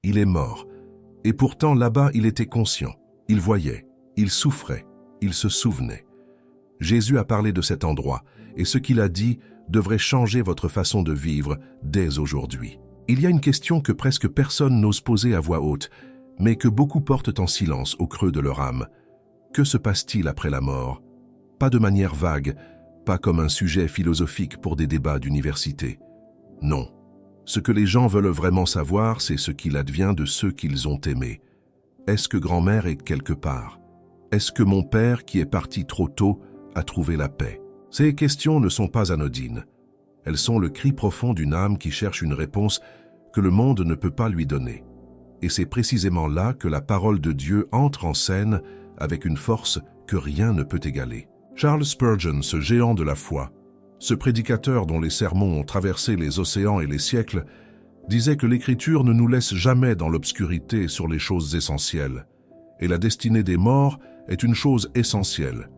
Il est mort. Et pourtant, là-bas, il était conscient. Il voyait, il souffrait, il se souvenait. Jésus a parlé de cet endroit, et ce qu'il a dit devrait changer votre façon de vivre dès aujourd'hui. Il y a une question que presque personne n'ose poser à voix haute, mais que beaucoup portent en silence au creux de leur âme. Que se passe-t-il après la mort? Pas de manière vague, pas comme un sujet philosophique pour des débats d'université. Non. Ce que les gens veulent vraiment savoir, c'est ce qu'il advient de ceux qu'ils ont aimés. Est-ce que grand-mère est quelque part? Est-ce que mon père, qui est parti trop tôt, a trouvé la paix? Ces questions ne sont pas anodines. Elles sont le cri profond d'une âme qui cherche une réponse que le monde ne peut pas lui donner. Et c'est précisément là que la parole de Dieu entre en scène avec une force que rien ne peut égaler. Charles Spurgeon, ce géant de la foi, ce prédicateur dont les sermons ont traversé les océans et les siècles, disait que l'Écriture ne nous laisse jamais dans l'obscurité sur les choses essentielles. Et la destinée des morts est une chose essentielle.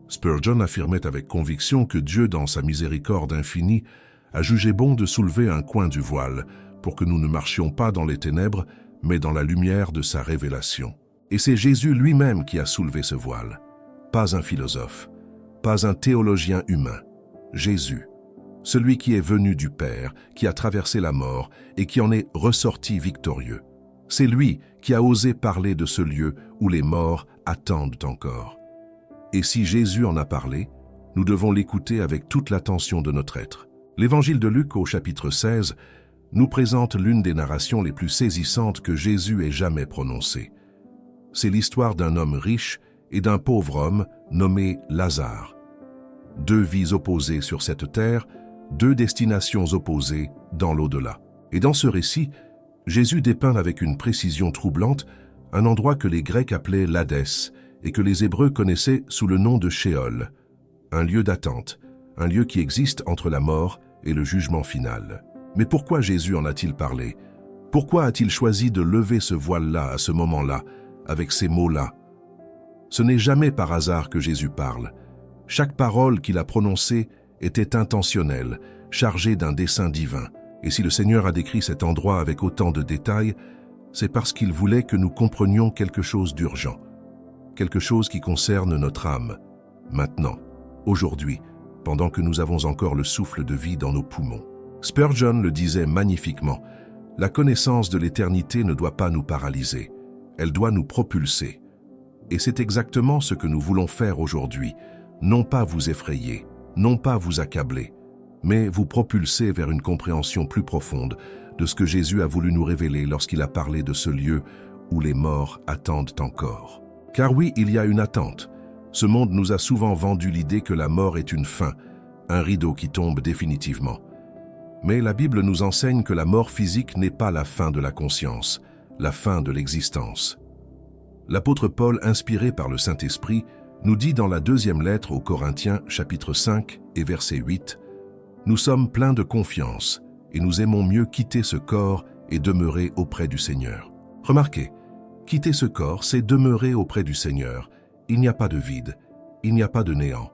Spurgeon affirmait avec conviction que Dieu, dans sa miséricorde infinie, a jugé bon de soulever un coin du voile pour que nous ne marchions pas dans les ténèbres, mais dans la lumière de sa révélation. Et c'est Jésus lui-même qui a soulevé ce voile. Pas un philosophe, pas un théologien humain. Jésus, celui qui est venu du Père, qui a traversé la mort et qui en est ressorti victorieux. C'est lui qui a osé parler de ce lieu où les morts attendent encore. Et si Jésus en a parlé, nous devons l'écouter avec toute l'attention de notre être. L'Évangile de Luc, au chapitre 16, nous présente l'une des narrations les plus saisissantes que Jésus ait jamais prononcées. C'est l'histoire d'un homme riche et d'un pauvre homme nommé Lazare. Deux vies opposées sur cette terre, deux destinations opposées dans l'au-delà. Et dans ce récit, Jésus dépeint avec une précision troublante un endroit que les Grecs appelaient l'Hadès et que les Hébreux connaissaient sous le nom de Sheol, un lieu d'attente, un lieu qui existe entre la mort et le jugement final. Mais pourquoi Jésus en a-t-il parlé? Pourquoi a-t-il choisi de lever ce voile-là à ce moment-là, avec ces mots-là? Ce n'est jamais par hasard que Jésus parle. Chaque parole qu'il a prononcée était intentionnelle, chargée d'un dessein divin. Et si le Seigneur a décrit cet endroit avec autant de détails, c'est parce qu'il voulait que nous comprenions quelque chose d'urgent, quelque chose qui concerne notre âme, maintenant, aujourd'hui, pendant que nous avons encore le souffle de vie dans nos poumons. Spurgeon le disait magnifiquement, « La connaissance de l'éternité ne doit pas nous paralyser, elle doit nous propulser. » Et c'est exactement ce que nous voulons faire aujourd'hui, non pas vous effrayer, non pas vous accabler, mais vous propulser vers une compréhension plus profonde de ce que Jésus a voulu nous révéler lorsqu'il a parlé de ce lieu où les morts attendent encore. Car oui, il y a une attente. Ce monde nous a souvent vendu l'idée que la mort est une fin, un rideau qui tombe définitivement. Mais la Bible nous enseigne que la mort physique n'est pas la fin de la conscience, la fin de l'existence. L'apôtre Paul, inspiré par le Saint-Esprit, nous dit dans la deuxième lettre aux Corinthiens, chapitre 5 et verset 8, « Nous sommes pleins de confiance et nous aimons mieux quitter ce corps et demeurer auprès du Seigneur. » Remarquez, quitter ce corps, c'est demeurer auprès du Seigneur. Il n'y a pas de vide, il n'y a pas de néant.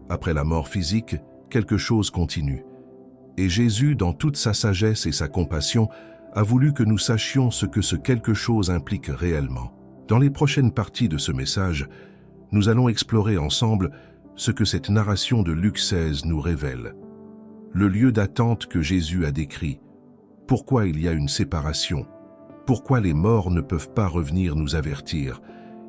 Après la mort physique, quelque chose continue. Et Jésus, dans toute sa sagesse et sa compassion, a voulu que nous sachions ce que ce quelque chose implique réellement. Dans les prochaines parties de ce message, nous allons explorer ensemble ce que cette narration de Luc 16 nous révèle. Le lieu d'attente que Jésus a décrit, pourquoi il y a une séparation, pourquoi les morts ne peuvent pas revenir nous avertir,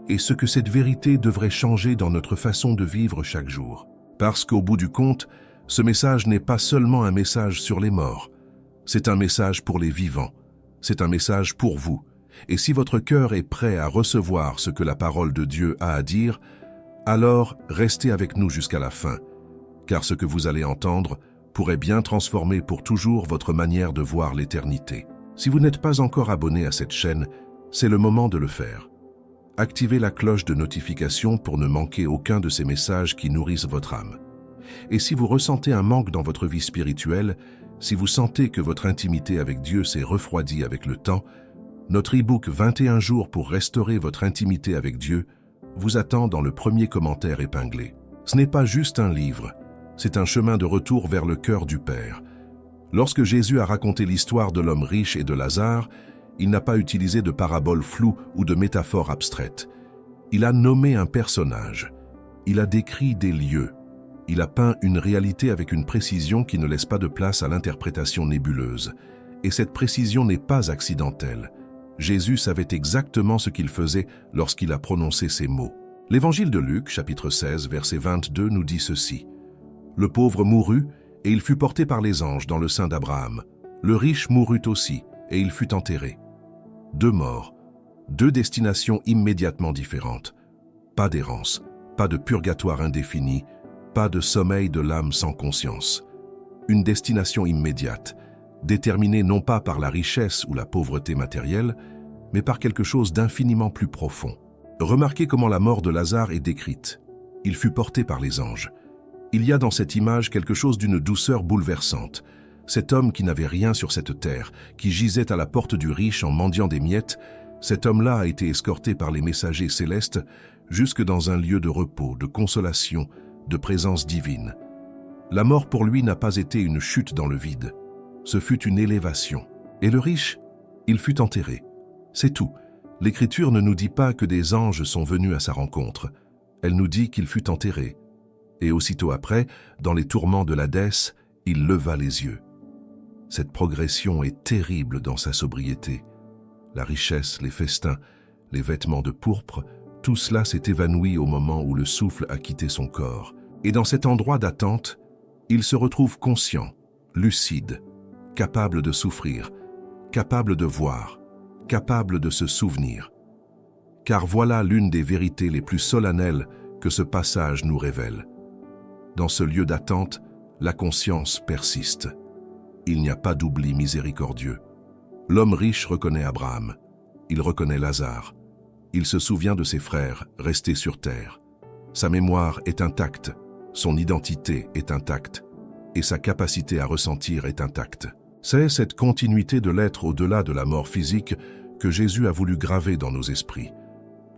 et ce que cette vérité devrait changer dans notre façon de vivre chaque jour. Parce qu'au bout du compte, ce message n'est pas seulement un message sur les morts, c'est un message pour les vivants, c'est un message pour vous. Et si votre cœur est prêt à recevoir ce que la parole de Dieu a à dire, alors restez avec nous jusqu'à la fin, car ce que vous allez entendre pourrait bien transformer pour toujours votre manière de voir l'éternité. Si vous n'êtes pas encore abonné à cette chaîne, c'est le moment de le faire. Activez la cloche de notification pour ne manquer aucun de ces messages qui nourrissent votre âme. Et si vous ressentez un manque dans votre vie spirituelle, si vous sentez que votre intimité avec Dieu s'est refroidie avec le temps, notre e-book 21 jours pour restaurer votre intimité avec Dieu vous attend dans le premier commentaire épinglé. Ce n'est pas juste un livre, c'est un chemin de retour vers le cœur du Père. Lorsque Jésus a raconté l'histoire de l'homme riche et de Lazare, Il n'a pas utilisé de paraboles floues ou de métaphores abstraites. Il a nommé un personnage. Il a décrit des lieux. Il a peint une réalité avec une précision qui ne laisse pas de place à l'interprétation nébuleuse. Et cette précision n'est pas accidentelle. Jésus savait exactement ce qu'il faisait lorsqu'il a prononcé ces mots. L'évangile de Luc, chapitre 16, verset 22, nous dit ceci. « Le pauvre mourut, et il fut porté par les anges dans le sein d'Abraham. Le riche mourut aussi, et il fut enterré. » 2 morts, 2 destinations immédiatement différentes. Pas d'errance, pas de purgatoire indéfini, pas de sommeil de l'âme sans conscience. Une destination immédiate, déterminée non pas par la richesse ou la pauvreté matérielle, mais par quelque chose d'infiniment plus profond. Remarquez comment la mort de Lazare est décrite. Il fut porté par les anges. Il y a dans cette image quelque chose d'une douceur bouleversante. Cet homme qui n'avait rien sur cette terre, qui gisait à la porte du riche en mendiant des miettes, cet homme-là a été escorté par les messagers célestes jusque dans un lieu de repos, de consolation, de présence divine. La mort pour lui n'a pas été une chute dans le vide. Ce fut une élévation. Et le riche, il fut enterré. C'est tout. L'Écriture ne nous dit pas que des anges sont venus à sa rencontre. Elle nous dit qu'il fut enterré. Et aussitôt après, dans les tourments de l'Hadès, il leva les yeux. Cette progression est terrible dans sa sobriété. La richesse, les festins, les vêtements de pourpre, tout cela s'est évanoui au moment où le souffle a quitté son corps. Et dans cet endroit d'attente, il se retrouve conscient, lucide, capable de souffrir, capable de voir, capable de se souvenir. Car voilà l'une des vérités les plus solennelles que ce passage nous révèle. Dans ce lieu d'attente, la conscience persiste. Il n'y a pas d'oubli miséricordieux. L'homme riche reconnaît Abraham. Il reconnaît Lazare. Il se souvient de ses frères restés sur terre. Sa mémoire est intacte, son identité est intacte, et sa capacité à ressentir est intacte. C'est cette continuité de l'être au-delà de la mort physique que Jésus a voulu graver dans nos esprits.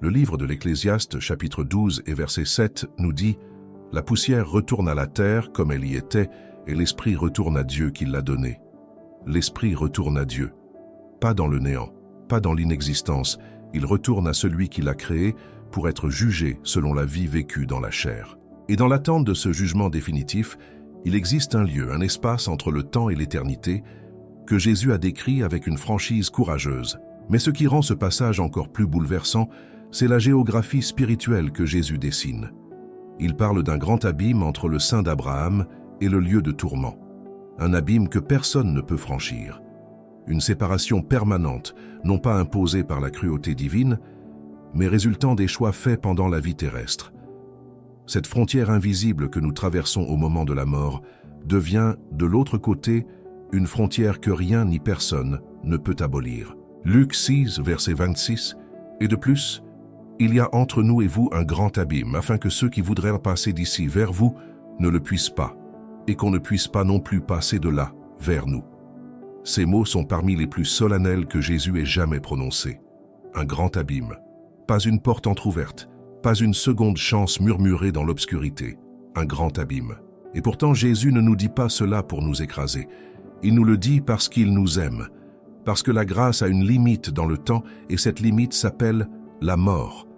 Le livre de l'Ecclésiaste, chapitre 12 et verset 7, nous dit « La poussière retourne à la terre comme elle y était, et l'esprit retourne à Dieu qui l'a donné. » L'esprit retourne à Dieu. Pas dans le néant, pas dans l'inexistence, il retourne à celui qui l'a créé pour être jugé selon la vie vécue dans la chair. Et dans l'attente de ce jugement définitif, il existe un lieu, un espace entre le temps et l'éternité que Jésus a décrit avec une franchise courageuse. Mais ce qui rend ce passage encore plus bouleversant, c'est la géographie spirituelle que Jésus dessine. Il parle d'un grand abîme entre le sein d'Abraham et le lieu de tourment. Un abîme que personne ne peut franchir. Une séparation permanente, non pas imposée par la cruauté divine, mais résultant des choix faits pendant la vie terrestre. Cette frontière invisible que nous traversons au moment de la mort devient, de l'autre côté, une frontière que rien ni personne ne peut abolir. Luc 6, verset 26, et de plus, il y a entre nous et vous un grand abîme, afin que ceux qui voudraient passer d'ici vers vous ne le puissent pas, et qu'on ne puisse pas non plus passer de là vers nous. Ces mots sont parmi les plus solennels que Jésus ait jamais prononcés. Un grand abîme, pas une porte entr'ouverte, pas une seconde chance murmurée dans l'obscurité, un grand abîme. Et pourtant Jésus ne nous dit pas cela pour nous écraser. Il nous le dit parce qu'il nous aime, parce que la grâce a une limite dans le temps et cette limite s'appelle la mort.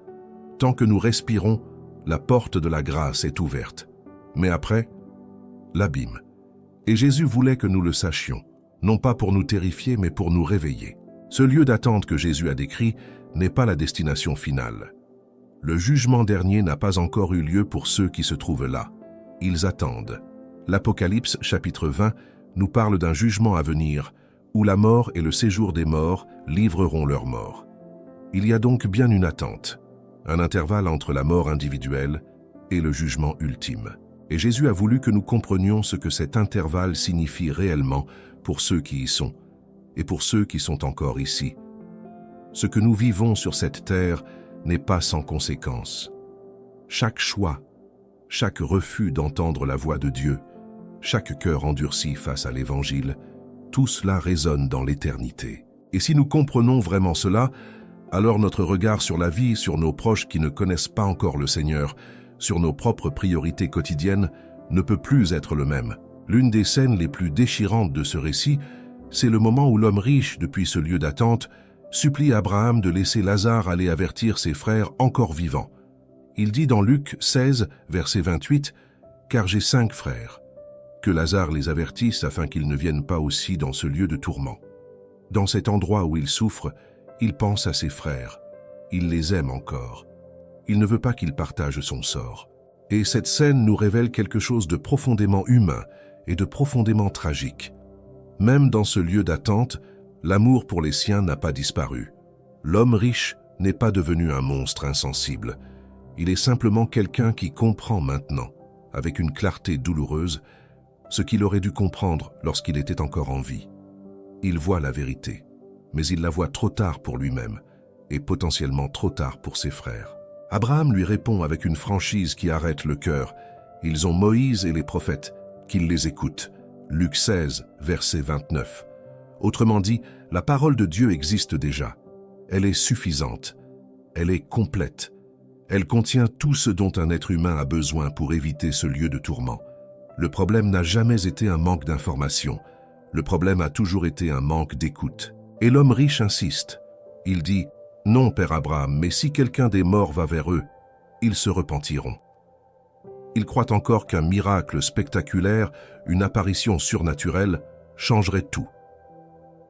Tant que nous respirons, la porte de la grâce est ouverte. Mais après, l'abîme. Et Jésus voulait que nous le sachions, non pas pour nous terrifier, mais pour nous réveiller. Ce lieu d'attente que Jésus a décrit n'est pas la destination finale. Le jugement dernier n'a pas encore eu lieu pour ceux qui se trouvent là. Ils attendent. L'Apocalypse, chapitre 20, nous parle d'un jugement à venir, où la mort et le séjour des morts livreront leur mort. Il y a donc bien une attente, un intervalle entre la mort individuelle et le jugement ultime. Et Jésus a voulu que nous comprenions ce que cet intervalle signifie réellement pour ceux qui y sont, et pour ceux qui sont encore ici. Ce que nous vivons sur cette terre n'est pas sans conséquence. Chaque choix, chaque refus d'entendre la voix de Dieu, chaque cœur endurci face à l'Évangile, tout cela résonne dans l'éternité. Et si nous comprenons vraiment cela, alors notre regard sur la vie, sur nos proches qui ne connaissent pas encore le Seigneur, sur nos propres priorités quotidiennes, ne peut plus être le même. L'une des scènes les plus déchirantes de ce récit, c'est le moment où l'homme riche, depuis ce lieu d'attente, supplie Abraham de laisser Lazare aller avertir ses frères encore vivants. Il dit dans Luc 16, verset 28, « Car j'ai 5 frères. » Que Lazare les avertisse afin qu'ils ne viennent pas aussi dans ce lieu de tourment. Dans cet endroit où il souffre, il pense à ses frères. Il les aime encore. Il ne veut pas qu'ils partagent son sort. Et cette scène nous révèle quelque chose de profondément humain et de profondément tragique. Même dans ce lieu d'attente, l'amour pour les siens n'a pas disparu. L'homme riche n'est pas devenu un monstre insensible. Il est simplement quelqu'un qui comprend maintenant, avec une clarté douloureuse, ce qu'il aurait dû comprendre lorsqu'il était encore en vie. Il voit la vérité, mais il la voit trop tard pour lui-même et potentiellement trop tard pour ses frères. Abraham lui répond avec une franchise qui arrête le cœur. Ils ont Moïse et les prophètes, qu'ils les écoutent. Luc 16, verset 29. Autrement dit, la parole de Dieu existe déjà. Elle est suffisante. Elle est complète. Elle contient tout ce dont un être humain a besoin pour éviter ce lieu de tourment. Le problème n'a jamais été un manque d'information. Le problème a toujours été un manque d'écoute. Et l'homme riche insiste. Il dit « Non, Père Abraham, mais si quelqu'un des morts va vers eux, ils se repentiront. » Il croit encore qu'un miracle spectaculaire, une apparition surnaturelle, changerait tout.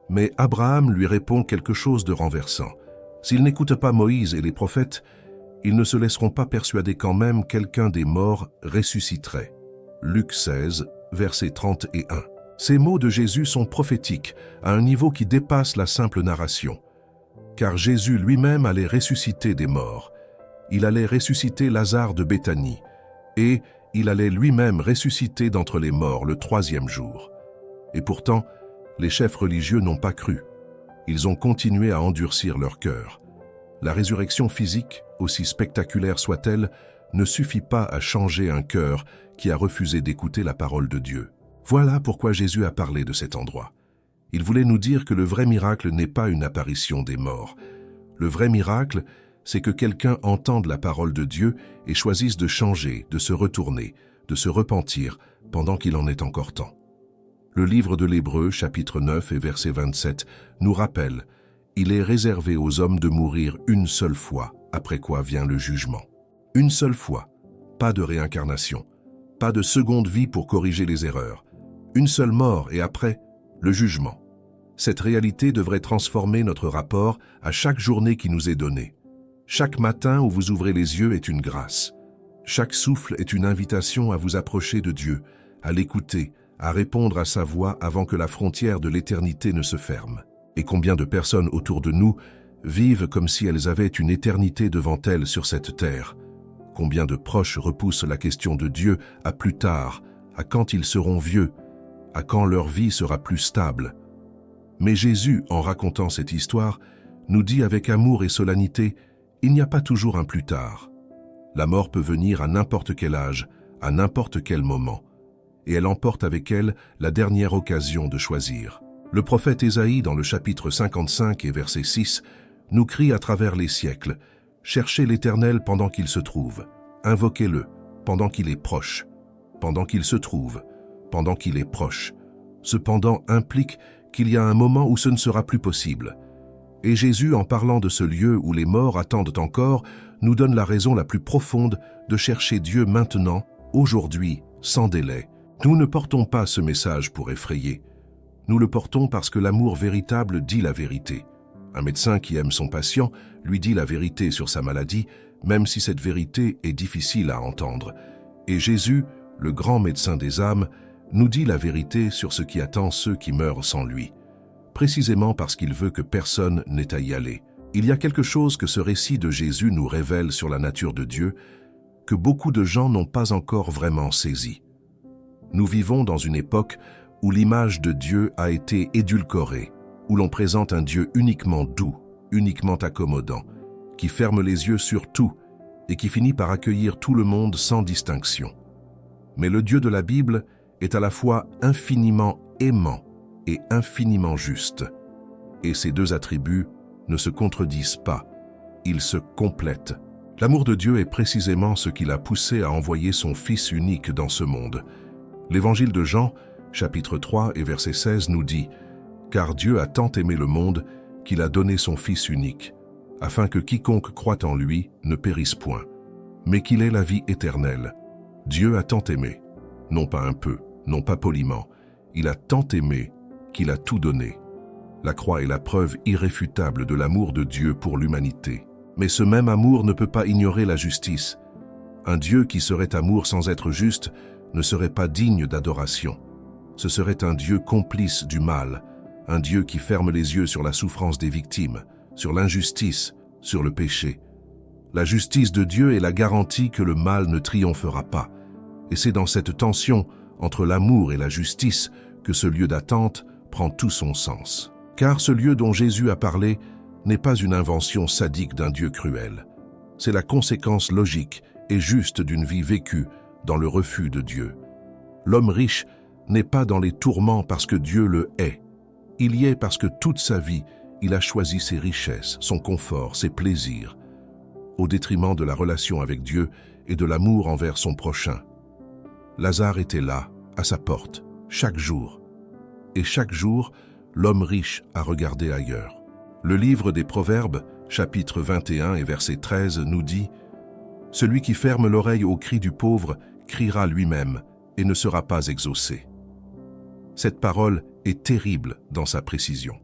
Mais Abraham lui répond quelque chose de renversant. S'ils n'écoutent pas Moïse et les prophètes, ils ne se laisseront pas persuader quand même quelqu'un des morts ressusciterait. Luc 16, versets 30 et 1. Ces mots de Jésus sont prophétiques, à un niveau qui dépasse la simple narration. Car Jésus lui-même allait ressusciter des morts. Il allait ressusciter Lazare de Béthanie. Et il allait lui-même ressusciter d'entre les morts le 3e jour. Et pourtant, les chefs religieux n'ont pas cru. Ils ont continué à endurcir leur cœur. La résurrection physique, aussi spectaculaire soit-elle, ne suffit pas à changer un cœur qui a refusé d'écouter la parole de Dieu. Voilà pourquoi Jésus a parlé de cet endroit. Il voulait nous dire que le vrai miracle n'est pas une apparition des morts. Le vrai miracle, c'est que quelqu'un entende la parole de Dieu et choisisse de changer, de se retourner, de se repentir pendant qu'il en est encore temps. Le livre de l'Hébreu, chapitre 9 et verset 27, nous rappelle « Il est réservé aux hommes de mourir une seule fois, après quoi vient le jugement. » Une seule fois, pas de réincarnation, pas de seconde vie pour corriger les erreurs. Une seule mort et après, le jugement. Cette réalité devrait transformer notre rapport à chaque journée qui nous est donnée. Chaque matin où vous ouvrez les yeux est une grâce. Chaque souffle est une invitation à vous approcher de Dieu, à l'écouter, à répondre à sa voix avant que la frontière de l'éternité ne se ferme. Et combien de personnes autour de nous vivent comme si elles avaient une éternité devant elles sur cette terre. Combien de proches repoussent la question de Dieu à plus tard, à quand ils seront vieux, à quand leur vie sera plus stable. Mais Jésus, en racontant cette histoire, nous dit avec amour et solennité, il n'y a pas toujours un plus tard. La mort peut venir à n'importe quel âge, à n'importe quel moment, et elle emporte avec elle la dernière occasion de choisir. Le prophète Ésaïe, dans le chapitre 55 et verset 6, nous crie à travers les siècles, « Cherchez l'Éternel pendant qu'il se trouve, invoquez-le pendant qu'il est proche, pendant qu'il se trouve, pendant qu'il est proche. » Cependant implique qu'il y a un moment où ce ne sera plus possible. Et Jésus, en parlant de ce lieu où les morts attendent encore, nous donne la raison la plus profonde de chercher Dieu maintenant, aujourd'hui, sans délai. Nous ne portons pas ce message pour effrayer. Nous le portons parce que l'amour véritable dit la vérité. Un médecin qui aime son patient lui dit la vérité sur sa maladie, même si cette vérité est difficile à entendre. Et Jésus, le grand médecin des âmes, nous dit la vérité sur ce qui attend ceux qui meurent sans lui, précisément parce qu'il veut que personne n'ait à y aller. Il y a quelque chose que ce récit de Jésus nous révèle sur la nature de Dieu, que beaucoup de gens n'ont pas encore vraiment saisi. Nous vivons dans une époque où l'image de Dieu a été édulcorée, où l'on présente un Dieu uniquement doux, uniquement accommodant, qui ferme les yeux sur tout et qui finit par accueillir tout le monde sans distinction. Mais le Dieu de la Bible est à la fois infiniment aimant et infiniment juste. Et ces deux attributs ne se contredisent pas, ils se complètent. L'amour de Dieu est précisément ce qui l'a poussé à envoyer son Fils unique dans ce monde. L'évangile de Jean, chapitre 3 et verset 16 nous dit « Car Dieu a tant aimé le monde qu'il a donné son Fils unique, afin que quiconque croit en lui ne périsse point, mais qu'il ait la vie éternelle. Dieu a tant aimé, non pas un peu, non pas poliment, il a tant aimé qu'il a tout donné. La croix est la preuve irréfutable de l'amour de Dieu pour l'humanité. Mais ce même amour ne peut pas ignorer la justice. Un Dieu qui serait amour sans être juste ne serait pas digne d'adoration. Ce serait un Dieu complice du mal, un Dieu qui ferme les yeux sur la souffrance des victimes, sur l'injustice, sur le péché. La justice de Dieu est la garantie que le mal ne triomphera pas. Et c'est dans cette tension entre l'amour et la justice que ce lieu d'attente prend tout son sens. Car ce lieu dont Jésus a parlé n'est pas une invention sadique d'un Dieu cruel. C'est la conséquence logique et juste d'une vie vécue dans le refus de Dieu. L'homme riche n'est pas dans les tourments parce que Dieu le hait. Il y est parce que toute sa vie, il a choisi ses richesses, son confort, ses plaisirs, au détriment de la relation avec Dieu et de l'amour envers son prochain. Lazare était là, à sa porte, chaque jour. Et chaque jour, l'homme riche a regardé ailleurs. Le livre des Proverbes, chapitre 21 et verset 13, nous dit « Celui qui ferme l'oreille au cri du pauvre criera lui-même et ne sera pas exaucé. » Cette parole est terrible dans sa précision.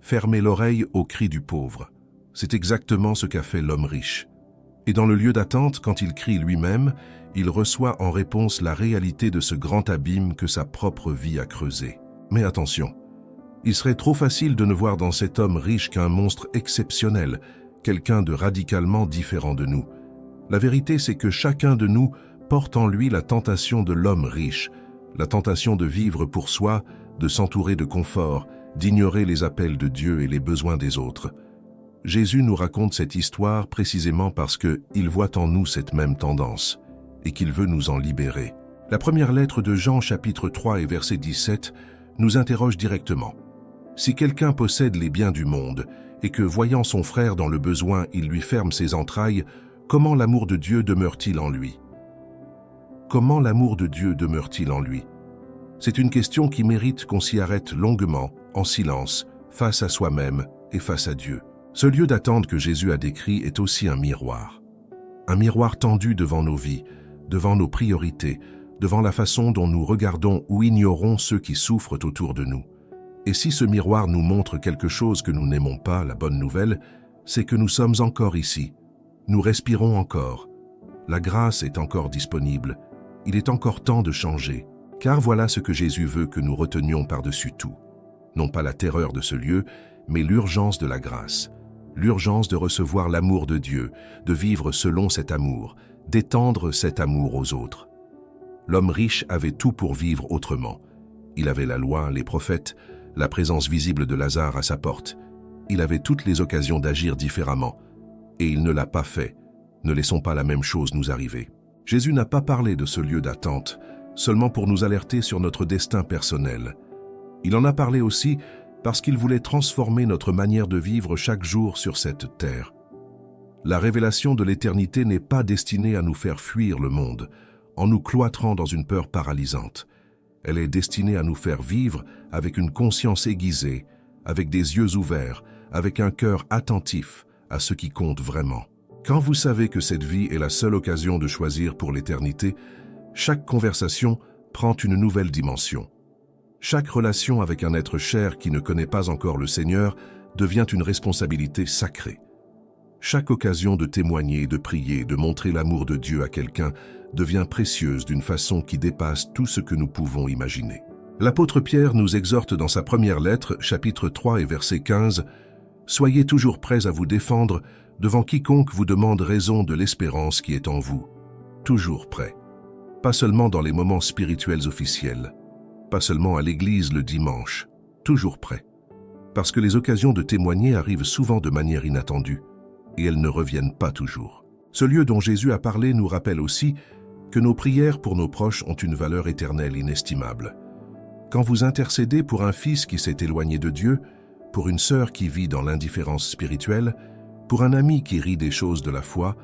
Fermer l'oreille au cri du pauvre, c'est exactement ce qu'a fait l'homme riche. Et dans le lieu d'attente, quand il crie lui-même, il reçoit en réponse la réalité de ce grand abîme que sa propre vie a creusé. Mais attention, il serait trop facile de ne voir dans cet homme riche qu'un monstre exceptionnel, quelqu'un de radicalement différent de nous. La vérité, c'est que chacun de nous porte en lui la tentation de l'homme riche, la tentation de vivre pour soi, de s'entourer de confort, d'ignorer les appels de Dieu et les besoins des autres. Jésus nous raconte cette histoire précisément parce qu'il voit en nous cette même tendance et qu'il veut nous en libérer. La première lettre de Jean, chapitre 3 et verset 17, nous interroge directement. Si quelqu'un possède les biens du monde et que, voyant son frère dans le besoin, il lui ferme ses entrailles, comment l'amour de Dieu demeure-t-il en lui? Comment l'amour de Dieu demeure-t-il en lui? C'est une question qui mérite qu'on s'y arrête longuement, en silence, face à soi-même et face à Dieu. Ce lieu d'attente que Jésus a décrit est aussi un miroir tendu devant nos vies, devant nos priorités, devant la façon dont nous regardons ou ignorons ceux qui souffrent autour de nous. Et si ce miroir nous montre quelque chose que nous n'aimons pas, la bonne nouvelle, c'est que nous sommes encore ici. Nous respirons encore. La grâce est encore disponible. Il est encore temps de changer. Car voilà ce que Jésus veut que nous retenions par-dessus tout. Non pas la terreur de ce lieu, mais l'urgence de la grâce. L'urgence de recevoir l'amour de Dieu, de vivre selon cet amour, d'étendre cet amour aux autres. L'homme riche avait tout pour vivre autrement. Il avait la loi, les prophètes, la présence visible de Lazare à sa porte. Il avait toutes les occasions d'agir différemment. Et il ne l'a pas fait. Ne laissons pas la même chose nous arriver. Jésus n'a pas parlé de ce lieu d'attente, seulement pour nous alerter sur notre destin personnel. Il en a parlé aussi parce qu'il voulait transformer notre manière de vivre chaque jour sur cette terre. La révélation de l'éternité n'est pas destinée à nous faire fuir le monde, en nous cloîtrant dans une peur paralysante. Elle est destinée à nous faire vivre avec une conscience aiguisée, avec des yeux ouverts, avec un cœur attentif à ce qui compte vraiment. Quand vous savez que cette vie est la seule occasion de choisir pour l'éternité, chaque conversation prend une nouvelle dimension. Chaque relation avec un être cher qui ne connaît pas encore le Seigneur devient une responsabilité sacrée. Chaque occasion de témoigner, de prier, de montrer l'amour de Dieu à quelqu'un devient précieuse d'une façon qui dépasse tout ce que nous pouvons imaginer. L'apôtre Pierre nous exhorte dans sa première lettre, chapitre 3 et verset 15, « Soyez toujours prêts à vous défendre devant quiconque vous demande raison de l'espérance qui est en vous. » Toujours prêts. Pas seulement dans les moments spirituels officiels, pas seulement à l'église le dimanche, toujours prêts. Parce que les occasions de témoigner arrivent souvent de manière inattendue, et elles ne reviennent pas toujours. Ce lieu dont Jésus a parlé nous rappelle aussi que nos prières pour nos proches ont une valeur éternelle inestimable. Quand vous intercédez pour un fils qui s'est éloigné de Dieu, pour une sœur qui vit dans l'indifférence spirituelle, pour un ami qui rit des choses de la foi,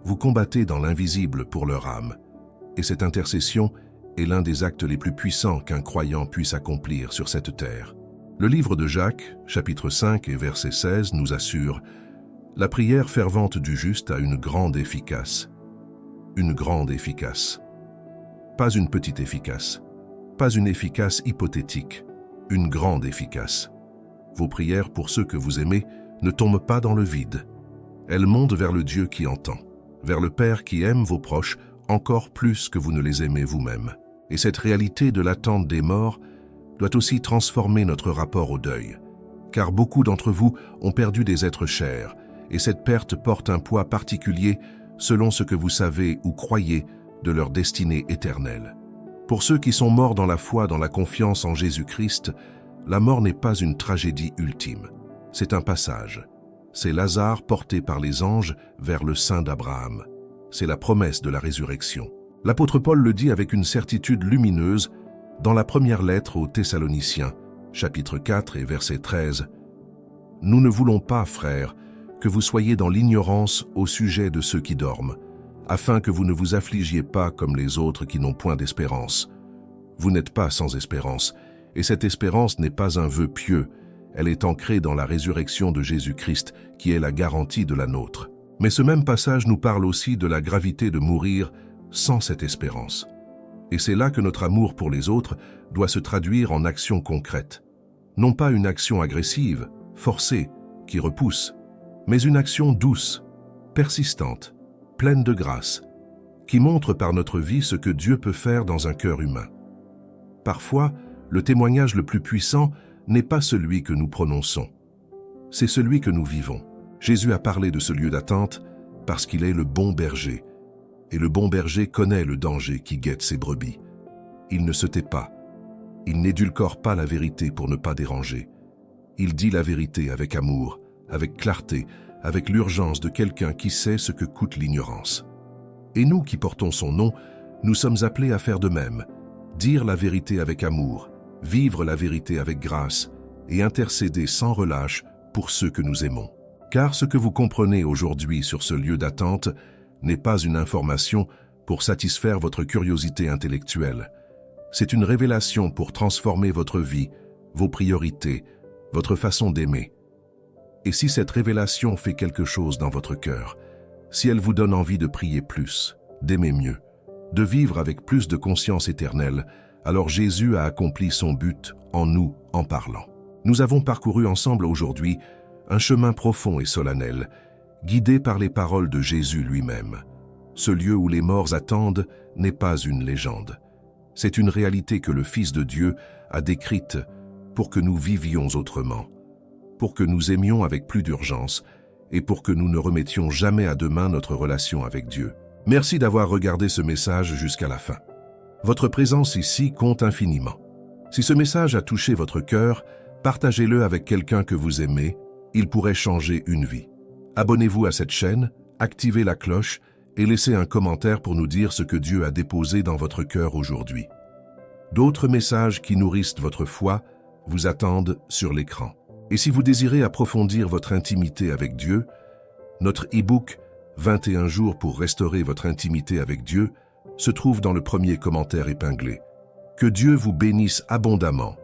vous combattez dans l'invisible pour leur âme. Et cette intercession est l'un des actes les plus puissants qu'un croyant puisse accomplir sur cette terre. Le livre de Jacques, chapitre 5 et verset 16, nous assure « La prière fervente du juste a une grande efficace. » Une grande efficace. Pas une petite efficace. Pas une efficace hypothétique. Une grande efficace. Vos prières pour ceux que vous aimez ne tombent pas dans le vide. Elles montent vers le Dieu qui entend, vers le Père qui aime vos proches encore plus que vous ne les aimez vous-même. Et cette réalité de l'attente des morts doit aussi transformer notre rapport au deuil. Car beaucoup d'entre vous ont perdu des êtres chers, et cette perte porte un poids particulier selon ce que vous savez ou croyez de leur destinée éternelle. Pour ceux qui sont morts dans la foi, dans la confiance en Jésus-Christ, la mort n'est pas une tragédie ultime. C'est un passage. C'est Lazare porté par les anges vers le sein d'Abraham. C'est la promesse de la résurrection. L'apôtre Paul le dit avec une certitude lumineuse dans la première lettre aux Thessaloniciens, chapitre 4 et verset 13. « Nous ne voulons pas, frères, que vous soyez dans l'ignorance au sujet de ceux qui dorment, afin que vous ne vous affligiez pas comme les autres qui n'ont point d'espérance. Vous n'êtes pas sans espérance, et cette espérance n'est pas un vœu pieux, elle est ancrée dans la résurrection de Jésus-Christ, qui est la garantie de la nôtre. Mais ce même passage nous parle aussi de la gravité de mourir sans cette espérance. Et c'est là que notre amour pour les autres doit se traduire en action concrète. Non pas une action agressive, forcée, qui repousse, mais une action douce, persistante, pleine de grâce, qui montre par notre vie ce que Dieu peut faire dans un cœur humain. Parfois, le témoignage le plus puissant n'est pas celui que nous prononçons, c'est celui que nous vivons. Jésus a parlé de ce lieu d'attente parce qu'il est le bon berger, et le bon berger connaît le danger qui guette ses brebis. Il ne se tait pas, il n'édulcore pas la vérité pour ne pas déranger. Il dit la vérité avec amour, avec clarté, avec l'urgence de quelqu'un qui sait ce que coûte l'ignorance. Et nous qui portons son nom, nous sommes appelés à faire de même, dire la vérité avec amour, vivre la vérité avec grâce et intercéder sans relâche pour ceux que nous aimons. Car ce que vous comprenez aujourd'hui sur ce lieu d'attente n'est pas une information pour satisfaire votre curiosité intellectuelle. C'est une révélation pour transformer votre vie, vos priorités, votre façon d'aimer. Et si cette révélation fait quelque chose dans votre cœur, si elle vous donne envie de prier plus, d'aimer mieux, de vivre avec plus de conscience éternelle, alors Jésus a accompli son but en nous en parlant. Nous avons parcouru ensemble aujourd'hui un chemin profond et solennel, guidé par les paroles de Jésus lui-même. Ce lieu où les morts attendent n'est pas une légende. C'est une réalité que le Fils de Dieu a décrite pour que nous vivions autrement, pour que nous aimions avec plus d'urgence et pour que nous ne remettions jamais à demain notre relation avec Dieu. Merci d'avoir regardé ce message jusqu'à la fin. Votre présence ici compte infiniment. Si ce message a touché votre cœur, partagez-le avec quelqu'un que vous aimez, il pourrait changer une vie. Abonnez-vous à cette chaîne, activez la cloche et laissez un commentaire pour nous dire ce que Dieu a déposé dans votre cœur aujourd'hui. D'autres messages qui nourrissent votre foi vous attendent sur l'écran. Et si vous désirez approfondir votre intimité avec Dieu, notre e-book « 21 jours pour restaurer votre intimité avec Dieu » se trouve dans le premier commentaire épinglé. Que Dieu vous bénisse abondamment.